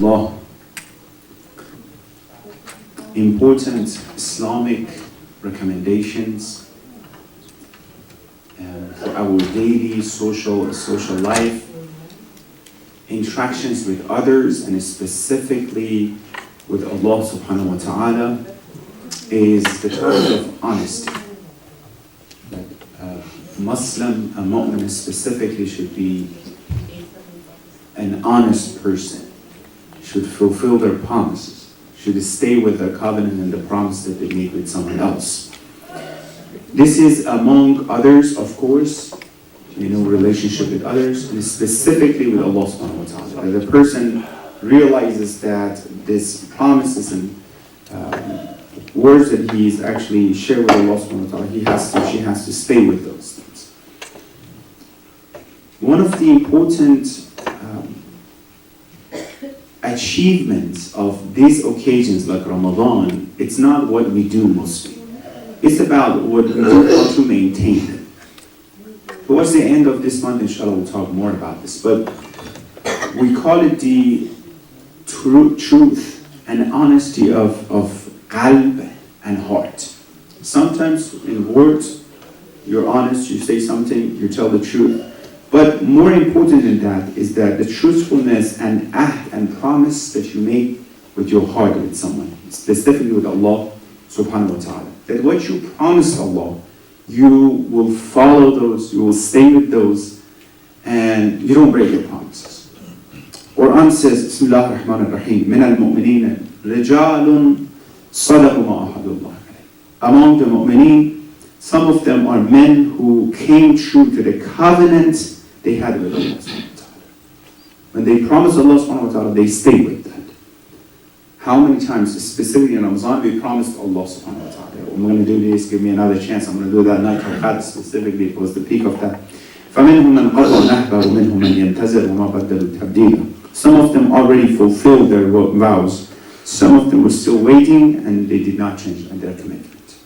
Allah. Important Islamic recommendations for our daily social life, interactions with others, and specifically with Allah subhanahu wa ta'ala, is the topic of honesty. That a Muslim, a mu'min specifically, should be an honest person, should fulfill their promises, should stay with their covenant and the promise that they make with someone else. This is among others, of course, relationship with others, and specifically with Allah subhanahu wa ta'ala. The person realizes that this promises and words that he's actually shared with Allah subhanahu wa ta'ala, she has to stay with those things. One of the important achievements of these occasions like Ramadan, it's not what we do mostly. It's about what we do, how to maintain them. Towards the end of this month, inshallah, we'll talk more about this. But we call it the truth and honesty of qalb and heart. Sometimes in words, you're honest, you say something, you tell the truth. But more important than that is that the truthfulness and ahd and promise that you make with your heart with someone, specifically with Allah subhanahu wa ta'ala. That what you promise Allah, you will follow those, you will stay with those, and you don't break your promises. Quran says, Bismillah ar-Rahman ar-Rahim, min al-mu'mineen rijalun sadaqu ma ahadullah. Among the mu'mineen, some of them are men who came true to the covenant they had with Allah subhanahu wa ta'ala. When they promise Allah subhanahu wa ta'ala, they stay with that. How many times, specifically in Ramadan, we promised Allah subhanahu wa ta'ala, I'm going to do this, give me another chance, I'm going to do that night of Qadr specifically, it was the peak of that. فَمِنْهُمْ مَنْ قَضَى نَحْبَهُ وَمِنْهُمْ مَنْ يَنْتَزِرُ وَمَا بَدَّلُوا تَبْدِيلًا. Some of them already fulfilled their vows. Some of them were still waiting and they did not change their commitment.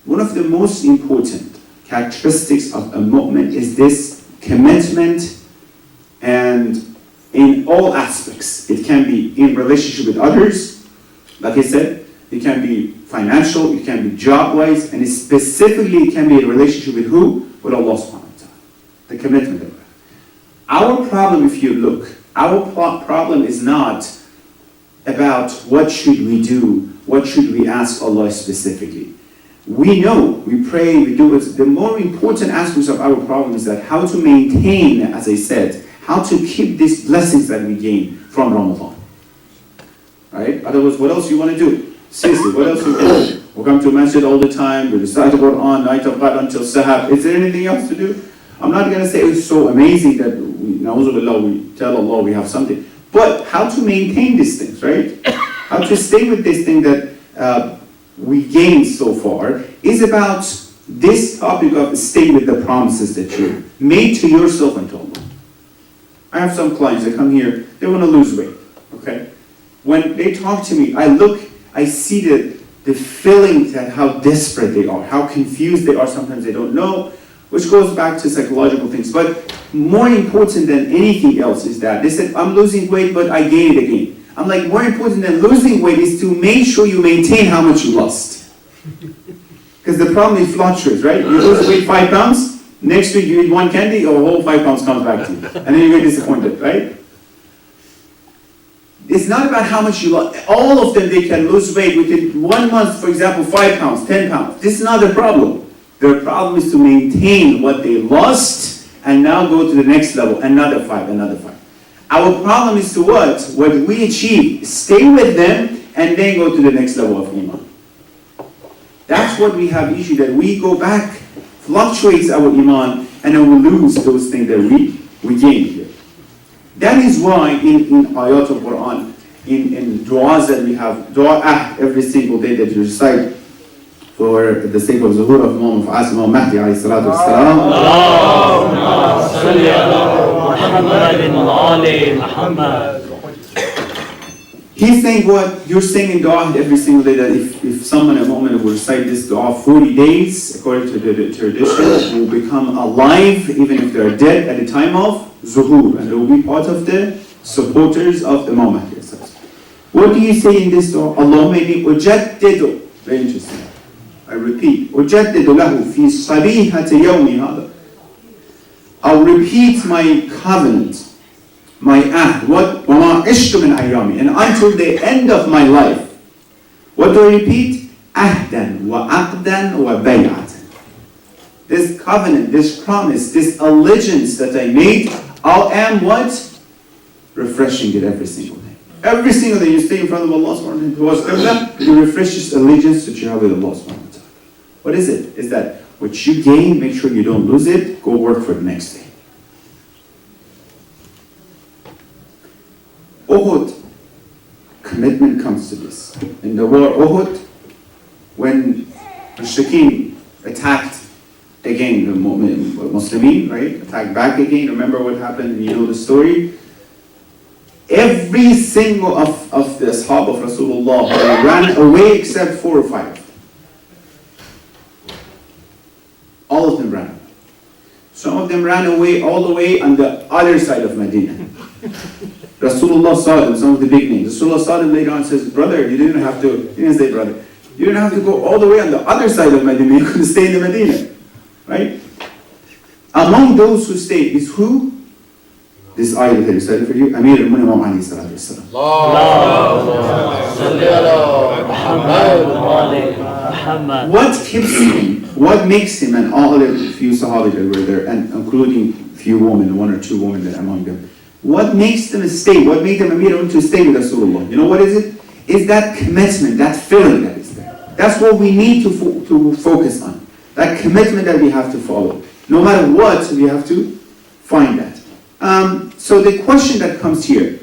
One of the most important characteristics of a mu'min is this commitment, and in all aspects. It can be in relationship with others, like I said, it can be financial, it can be job-wise, and specifically it can be in relationship with who? With Allah subhanahu wa ta'ala. The commitment of that. Our problem, if you look, our problem is not about what should we do, what should we ask Allah specifically. We know, we pray, we do it. The more important aspects of our problem is that how to maintain, as I said, how to keep these blessings that we gain from Ramadan. Right? Otherwise, what else you want to do? Seriously, what else you can do? We come to masjid all the time, we recite the Quran, night of Qadr until Sahab. Is there anything else to do? I'm not going to say it's so amazing that we tell Allah we have something. But how to maintain these things, right? How to stay with this thing that we gained so far is about this topic of stay with the promises that you made to yourself and to Allah. I have some clients that come here, they want to lose weight, okay? When they talk to me, I see the feeling that how desperate they are, how confused they are, sometimes they don't know, which goes back to psychological things. But more important than anything else is that they said, I'm losing weight, but I gain it again. I'm like, more important than losing weight is to make sure you maintain how much you lost. Because the problem is fluctuates, right? You lose weight 5 pounds, next week you eat 1 candy, or a whole 5 pounds comes back to you. And then you get disappointed, right? It's not about how much you lost. All of them, they can lose weight within 1 month, for example, 5 pounds, 10 pounds. This is not the problem. Their problem is to maintain what they lost and now go to the next level, another 5, another 5. Our problem is to what? What we achieve, stay with them and then go to the next level of Iman. That's what we have issue, that we go back, fluctuates our Iman, and then we lose those things that we gain here. That is why in ayat of Quran, in du'as that we have, du'a every single day that you recite for the sake of Zuhur of Imam of Imam Mahdi alayhi salatu wassalam. Allahumma salli ala Muhammadin. He's saying what you're saying in dua every single day, that if someone, a mu'min, will recite this dua 40 days, according to the tradition, will become alive even if they're dead at the time of Zuhur, and they will be part of the supporters of Imam Mahdi. What do you say in this dua? Allahumma inni ujaddidu. Very interesting. I repeat. Ujaddidu lahu fi sabihati yawmi hada. I'll repeat my covenant, my ahd. What? وَمَا عِشْتُ مِنْ أَيَّامِ. And until the end of my life. What do I repeat? Ahdan wa aqdan wa bay'atan. This covenant, this promise, this allegiance that I made, I am what? Refreshing it every single day. Every single day you stay in front of Allah subhanahu wa ta'ala, you refresh this allegiance that you have with Allah subhanahu wa ta'ala. What is it? Is that what you gain, make sure you don't lose it, go work for the next day. Uhud, commitment comes to this. In the war Uhud, when Mushrikeen attacked again, the Muslimin, right? Attacked back again. Remember what happened? You know the story. Every single of the Ashab of Rasulullah ran away except 4 or 5. All of them ran away. Some of them ran away all the way on the other side of Medina. Rasulullah saw them, some of the big names. Rasulullah saw them later on and says, brother, he didn't say brother. You didn't have to go all the way on the other side of Medina. You could stay in the Medina. Right? Among those who stayed is who? This ayah that I recited for you, Amir al-Mu'minin alayhi salatu wasalam. What keeps him, what makes him, and all other few Sahaba that were there, and including few women, 1 or 2 women that among them, what makes them stay? What made them Amir to stay with Rasulullah? You know what is it? It's that commitment, that feeling that is there. That's what we need to focus on. That commitment that we have to follow. No matter what, we have to find that. So the question that comes here,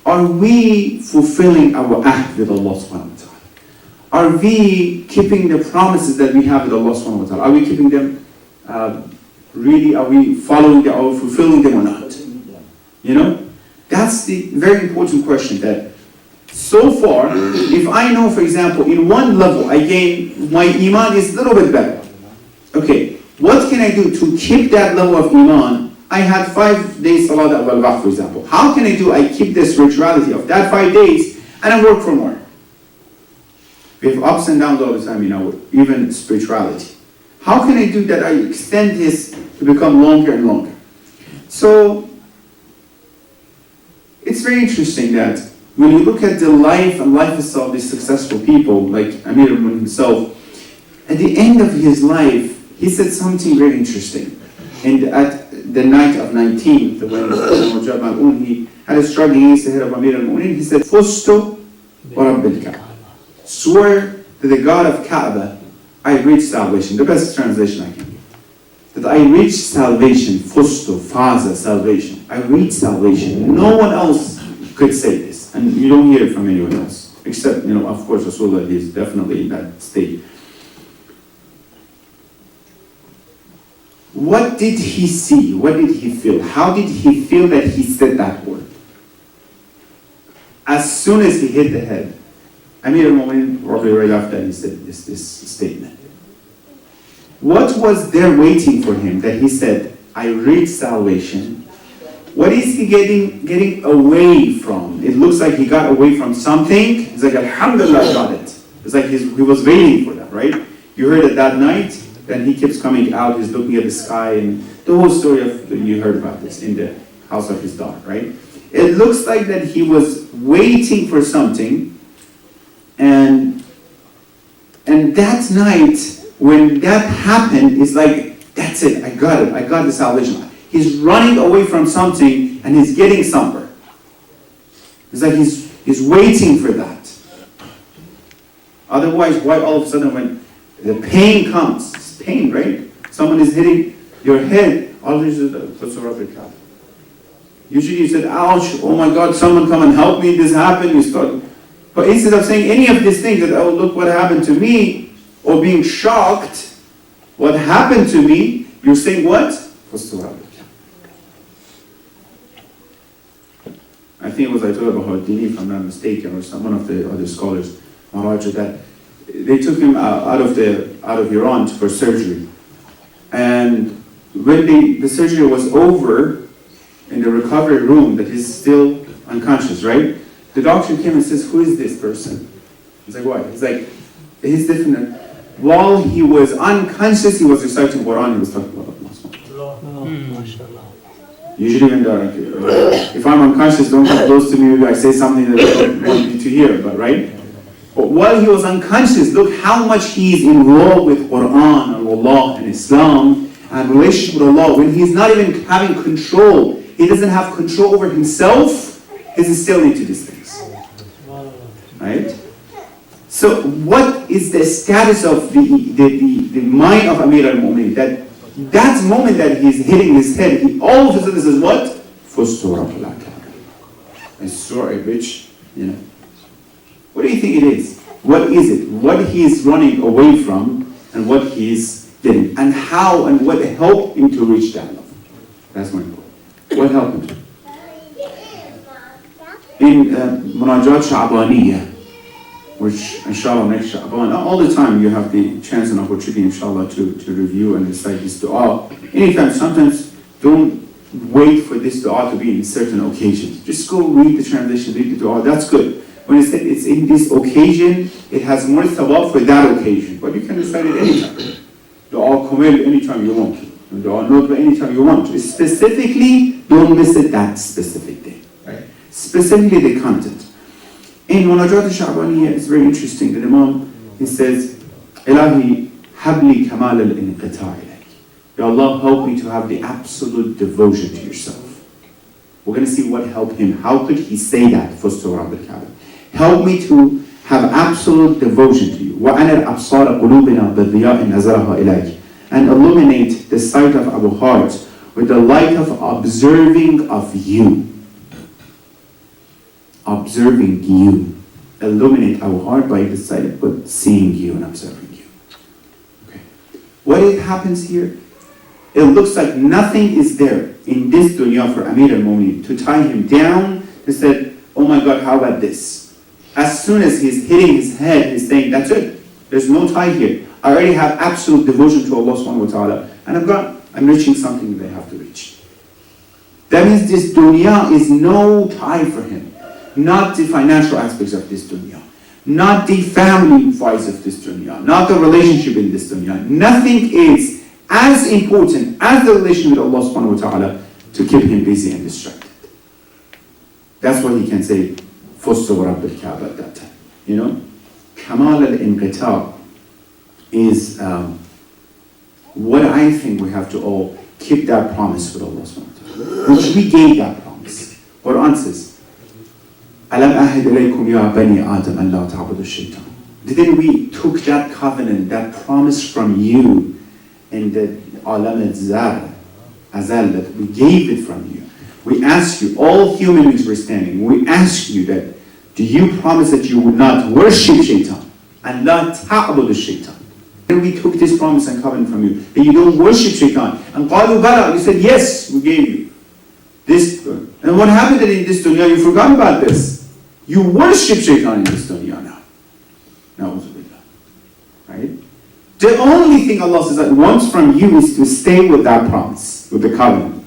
are we fulfilling our ahd with Allah subhanahu wa ta'ala? Are we keeping the promises that we have with Allah subhanahu wa ta'ala? Are we keeping them, really, are we following them, are we fulfilling them or not? You know? That's the very important question that so far, if I know, for example, in one level, I gain, my iman is a little bit better. Okay, what can I do to keep that level of iman? I had 5 days salat al-waqt, for example. How can I do? I keep the spirituality of that 5 days and I work for more. We have ups and downs all the time, you know, even spirituality. How can I do that? I extend this to become longer and longer. So, it's very interesting that when you look at the life and lifestyle of these successful people, like Amir al-Mu'minin himself, at the end of his life, he said something very interesting. And at the night of 19th, when he had a struggle against the head of Amir al-Mu'minin, he said, Fustu wa Rabbil Ka'bah. Swear to the God of Kaaba, I reached salvation. The best translation I can give. That I reached salvation. Fustu, faza, salvation. I reached salvation. No one else could say this. And you don't hear it from anyone else. Except, you know, of course, Rasulullah is definitely in that state. What did he see? What did he feel? How did he feel that he said that word? As soon as he hit the head, Amir al-Mu'minin, probably right after he said this statement. What was there waiting for him that he said, I reached salvation? What is he getting away from? It looks like he got away from something. It's like, Alhamdulillah, I got it. It's like he was waiting for that, right? You heard it that night. Then he keeps coming out, he's looking at the sky, and the whole story you heard about this in the house of his daughter, right? It looks like that he was waiting for something, and that night, when that happened, it's like, that's it, I got the salvation. He's running away from something, and he's getting somewhere. It's like he's waiting for that. Otherwise, why all of a sudden when the pain comes, pain, right? Someone is hitting your head. Usually you said, ouch, oh my God, someone come and help me, this happened, you start. But instead of saying any of these things, that, oh, look what happened to me, or being shocked, what happened to me, you're saying what? I think it was Ayatollah Bahauddin, if I'm not mistaken, or one of the other scholars, Maharaja, that they took him out of Iran for surgery. And when the surgery was over, in the recovery room, that he's still unconscious, right? The doctor came and says, who is this person? He's like, what? He's like, he's different. While he was unconscious, he was reciting Quran, he was talking about Allah. Usually when if I'm unconscious, don't come close to me, I say something that I don't want you to hear, but right? But while he was unconscious, look how much he's involved with Quran and Allah and Islam and relationship with Allah. When he's not even having control, he doesn't have control over himself, he's still into these things. Right? So what is the status of the mind of Amir al-Mu'minin? That moment that he's hitting his head, he all of a sudden says what? A surah which, what do you think it is? What is it? What he is running away from and what he is getting. And how and what helped him to reach that level. That's my point. What helped him? In Munajat Sha'baniyah, which inshallah next Sha'ban, all the time you have the chance and opportunity inshallah to review and recite this dua. Anytime, sometimes don't wait for this dua to be in certain occasions. Just go read the translation, read the dua, that's good. When it's in this occasion, it has more thawab for that occasion. But you can recite it anytime. Dua kamil anytime you want to. Dua nutba anytime you want to. Specifically, don't miss it that specific day. Right? Specifically the content. In Munajat al-Sha'baniyah, it's very interesting. The Imam, he says, Ilahi habli kamal al-inqita' ilayk. Ya Allah, help me to have the absolute devotion to yourself. We're going to see what helped him. How could he say that for Surah al-Kaaba? Help me to have absolute devotion to you. وَأَنَرْ أَبْصَارَ قُلُوبِنَا بِالضِّيَاءِ نَزَرَهَا إِلَيْكِ. And illuminate the sight of our hearts with the light of observing of you. Observing you. Illuminate our heart by the sight of seeing you and observing you. Okay. What happens here? It looks like nothing is there in this dunya for Amir al-Mu'minin to tie him down. He said, oh my God, how about this? As soon as he's hitting his head, he's saying, that's it. There's no tie here. I already have absolute devotion to Allah subhanahu wa ta'ala. And I'm reaching something that I have to reach. That means this dunya is no tie for him. Not the financial aspects of this dunya. Not the family wise of this dunya. Not the relationship in this dunya. Nothing is as important as the relation with Allah subhanahu wa ta'ala to keep him busy and distracted. That's what he can say, Fustu wa Rabbil Kaaba at that time. Kamal al-Inqita is what I think we have to all keep that promise with Allah subhanahu wa ta'ala. Which we gave that promise. Quran says, Alam ahid ilaykum ya bani Adam an la ta'budu shaitan. Didn't we took that covenant, that promise from you in the Alam al-Zahra, Azal, that we gave it from you. We ask you, all human beings were standing, we ask you that, do you promise that you would not worship shaitan? And la ta'budu shaitan. And we took this promise and covenant from you, that you don't worship shaitan. And qalu bala, you said, yes, we gave you. This, and what happened in this dunya, you forgot about this. You worship shaitan in this dunya now. Right? The only thing Allah says that wants from you is to stay with that promise, with the covenant.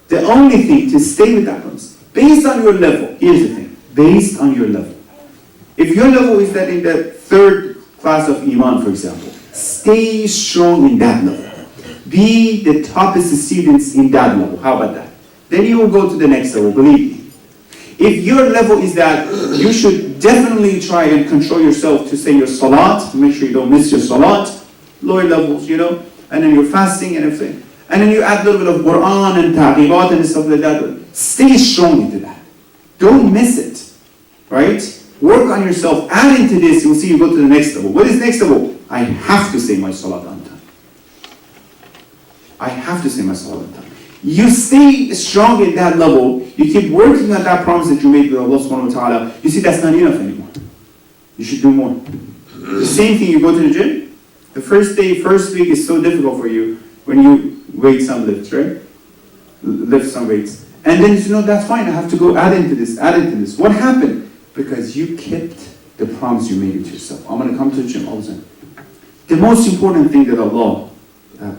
The only thing to stay with that promise. Based on your level, here's the thing. Based on your level. If your level is that in the third class of Iman, for example, stay strong in that level. Be the toppest students in that level. How about that? Then you will go to the next level, believe me. If your level is that you should definitely try and control yourself to say your salat, make sure you don't miss your salat, lower levels, and then you're fasting and everything. And then you add a little bit of Quran and taqibat and stuff like that. Stay strong into that. Don't miss it. Right? Work on yourself. Add into this, you'll see you go to the next level. What is next level? I have to say my salat on time. I have to say my salat on time. You stay strong in that level, you keep working on that promise that you made with Allah subhanahu wa ta'ala, you see that's not enough anymore. You should do more. The same thing, you go to the gym, the first week is so difficult for you when you weight some lifts, right? Lift some weights. And then that's fine, I have to go add into this. What happened? Because you kept the promise you made to yourself. I'm going to come to the gym all the time. The most important thing that Allah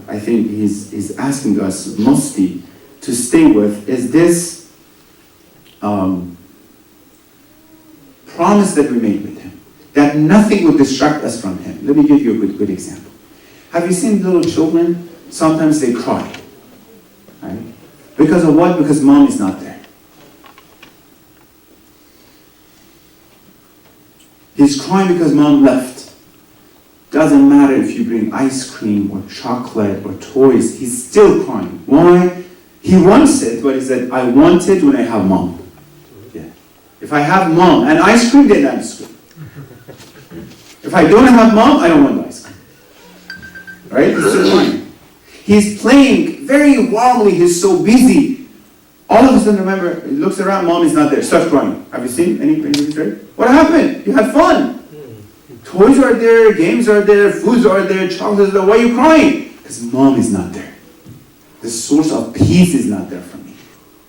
I think he's asking us mostly to stay with is this promise that we made with him, that nothing would distract us from him. Let me give you a good example. Have you seen little children? Sometimes they cry. Right? Because of what? Because mom is not there. He's crying because mom left. Doesn't matter if you bring ice cream or chocolate or toys, he's still crying. Why? He wants it, but he said, I want it when I have mom. Yeah. If I have mom and ice cream, then ice cream. If I don't have mom, I don't want ice cream. Right? He's still crying. He's playing very warmly, he's so busy. All of a sudden, remember, he looks around, mom is not there, starts crying. Have you seen anybody right? What happened? You had fun. Toys are there, games are there, foods are there, chocolates are there. Why are you crying? Because mom is not there. The source of peace is not there for me.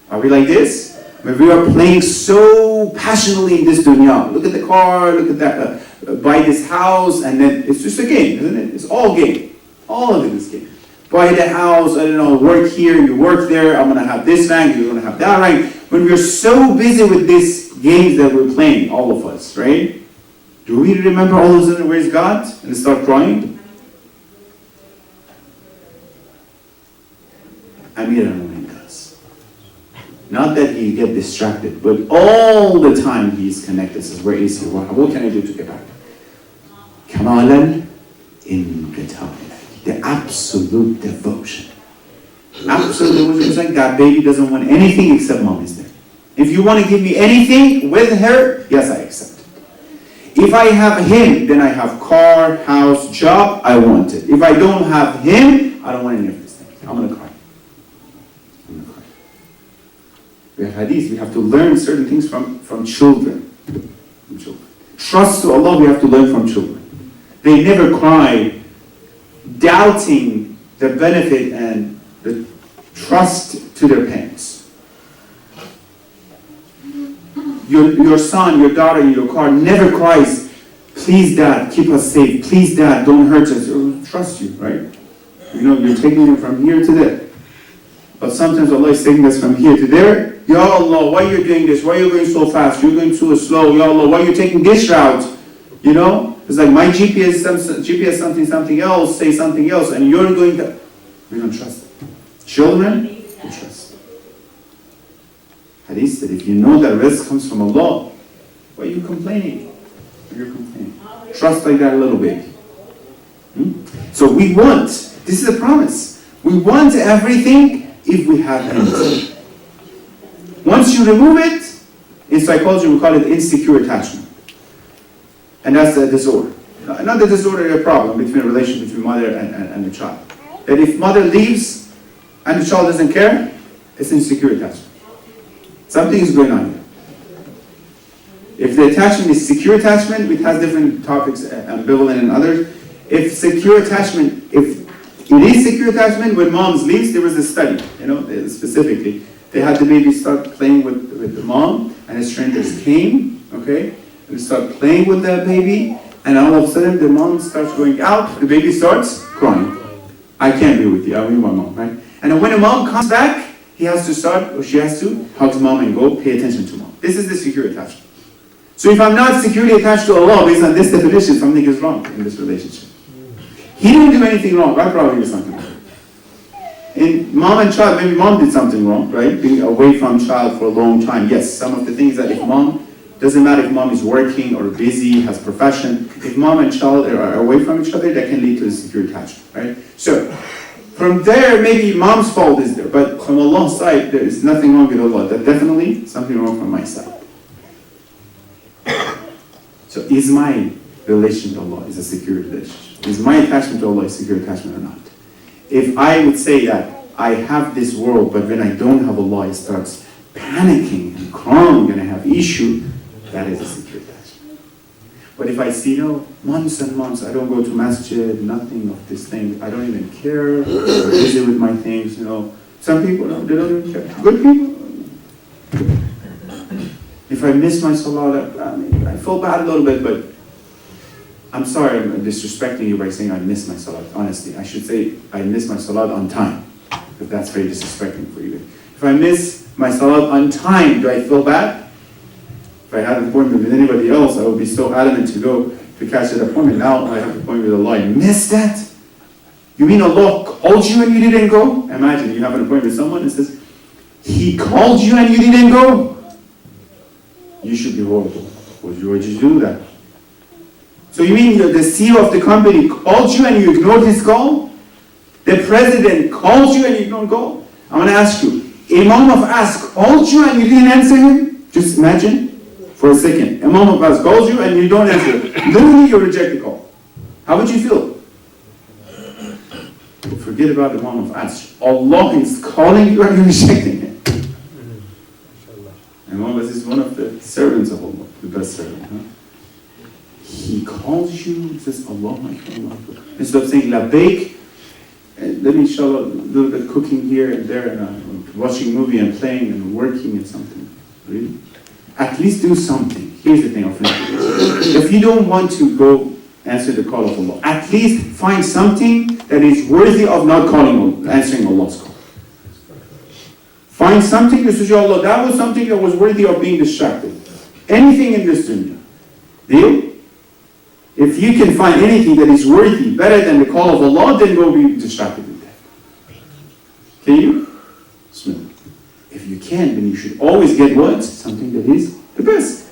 Are we like this? Where we are playing so passionately in this dunya. Look at the car, look at that, buy this house, and then it's just a game, isn't it? It's all game. All of it is game. Buy the house, I don't know, work here, you work there, I'm going to have this rank, you're going to have that rank. When we're so busy with these games that we're playing, all of us, right? Do we remember all of a sudden where's God? And start crying? Amir al-Mu'min does. Not that he get distracted, but all the time he's connected. Says, where is he? What can I do to get back? Kamalan in Qita'i. The absolute devotion. Absolute devotion is like that baby doesn't want anything except mom is there. If you want to give me anything with her, yes, I accept it. If I have him, then I have car, house, job, I want it. If I don't have him, I don't want any of these things. I'm going to cry. I'm going to cry. We have hadith, we have to learn certain things from children. From children. Trust to Allah, we have to learn from children. They never cry doubting the benefit and the trust to their parents. Your son, your daughter in your car never cries, please dad, keep us safe, please dad, don't hurt us. Trust you, right? You know, you're taking them from here to there. But sometimes Allah is taking us from here to there. Ya Allah, why are you doing this? Why are you going so fast? You're going so slow. Ya Allah, why are you taking this route? You know? It's like my GPS something else, say something else, and you're going to... We don't trust them. Children, we trust. Hadith said, if you know that risk comes from Allah, why are you complaining? You're complaining. Trust like that a little bit. So we want, this is a promise, we want everything if we have anything. Once you remove it, in psychology we call it insecure attachment. And that's the disorder. Not the disorder, a problem between a relationship between mother and the child. That if mother leaves and the child doesn't care, it's insecure attachment. Something is going on here. If the attachment is secure attachment, it has different topics, ambivalent and others. If secure attachment, if it is secure attachment, when moms leaves, there was a study, specifically. They had the baby start playing with the mom, and the strangers came, okay? And start playing with that baby, and all of a sudden the mom starts going out, the baby starts crying. I can't be with you, I need my mom, right? And then when the mom comes back, he has to start, or she has to hug mom and go pay attention to mom. This is the secure attachment. So if I'm not securely attached to Allah, based on this definition, something is wrong in this relationship. He didn't do anything wrong, I probably did something wrong. In mom and child, maybe mom did something wrong, right? Being away from child for a long time. Yes, some of the things that if mom, doesn't matter if mom is working or busy, has profession, if mom and child are away from each other, that can lead to a secure attachment, right? So, from there, maybe mom's fault is there, but from Allah's side, there is nothing wrong with Allah. That definitely something wrong from my side. So, is my relation to Allah is a secure relationship? Is my attachment to Allah a secure attachment or not? If I would say that I have this world, but when I don't have Allah, it starts panicking and crying and I have issue, that is a secure attachment. But if I see, months and months, I don't go to masjid, nothing of this thing, I don't even care, I'm busy with my things, Some people, they don't even care. Good people. If I miss my salat, I feel bad a little bit, but I'm sorry I'm disrespecting you by saying I miss my salat. Honestly, I should say I miss my salat on time, if that's very disrespecting for you. If I miss my salat on time, do I feel bad? If I had an appointment with anybody else, I would be so adamant to go to catch that appointment. Now I have an appointment with Allah. You missed that? You mean Allah called you and you didn't go? Imagine you have an appointment with someone and says, He called you and you didn't go? You should be horrible. Would you do that? So you mean the CEO of the company called you and you ignored his call? The president called you and you don't go? I want to ask you, Imam of As called you and you didn't answer him? Just imagine for a second. Imam of As calls you and you don't answer him. Literally you reject the call. How would you feel? Forget about Imam of As. Allah is calling you and you're rejecting him. Imam of As is one of the servants of Allah, the best servant. Huh? He calls you and says, Allah, Allah. Instead of saying, Labbaik, let me inshallah do a little bit of cooking here and there and watching a movie and playing and working and something. Really? At least do something. Here's the thing I'll finish with. If you don't want to go answer the call of Allah, at least find something that is worthy of not answering Allah's call. Find something that says, Allah, that was something that was worthy of being distracted. Anything in this dunya. Deal? If you can find anything that is worthy, better than the call of Allah, then go be distracted with that. Can you? Bismillah. If you can, then you should always get what? Something that is the best.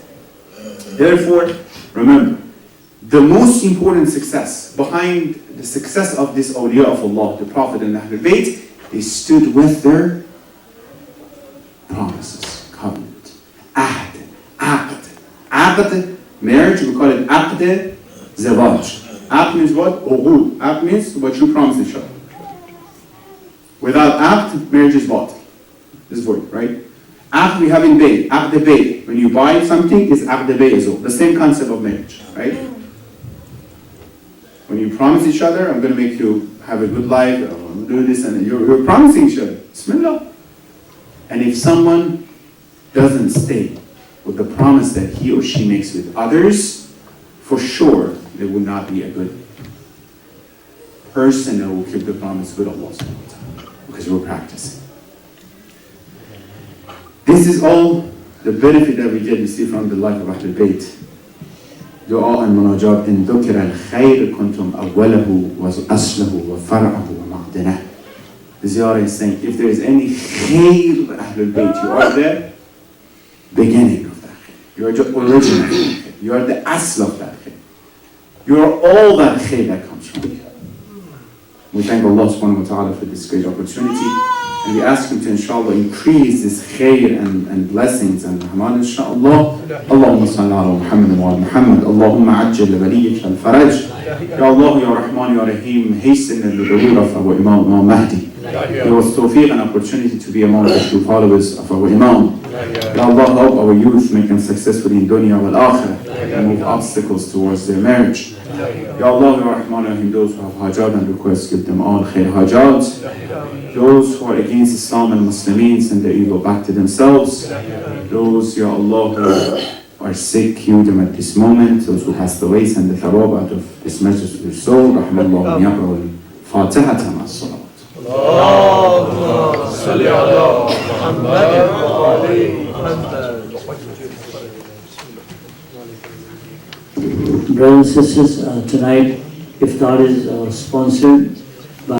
Therefore, remember, the most important success behind the success of this awliya of Allah, the Prophet and Ahlul Bayt, they stood with their promises, covenant, ahd, aqd. Aqd, marriage, we call it aqd, zawaj. Aqd means what? Uqud. Aqd means what you promise each other. Without aqd, marriage is batil. This is void, right? Aqd we have in bay. Aqd bay. When you buy something, is aqd bay as well. The same concept of marriage, right? When you promise each other, I'm going to make you have a good life, I'm going to do this, and you're promising each other. Bismillah. And if someone doesn't stay with the promise that he or she makes with others, for sure, they will not be a good person that will keep the promise with Allah subhanahu wa ta'ala, because we're practicing. This is all the benefit that we get to see from the life of Ahlul Bayt. Dua and munajat in dhukir al-khayr kuntum awwalahu wa aslahu wa far'ahu wa ma'danah. The Zahra is saying, if there is any khayr of Ahlul Bayt, you are the beginning of that khayr. You are the origin of that khayr. You are the asl of that khayr. You are all that khayr that comes from you. We thank Allah subhanahu wa ta'ala for this great opportunity. And we ask Him to inshallah increase this khair and blessings and rahman inshallah. Allahumma salli ala Muhammad wa ala Muhammad. Allahumma ajjal waliyyak al-faraj. Ya Allah, Ya Rahman, Ya Rahim, hasten the dhuhur of our Imam Mahdi. Give us tawfiq and opportunity to be among the true followers of our Imam. Ya Allah, help our youth, make them successful in dunya wal akhirah, and move obstacles towards their marriage. Ya Allah, Ya Rahman, Ya Rahim, those who have hajat and requests, give them all khair hajat. Those who are against Islam and Muslimin, send their evil back to themselves. Those, Ya Allah, who are sick, heal them at this moment. Those who passed away, send the tharab out of this message to their soul. Rahmallahu yaqra al-Fatihata ma'as-salat. Allahumma salli ala Muhammad wa ali Muhammad. Brothers and sisters, tonight iftar is sponsored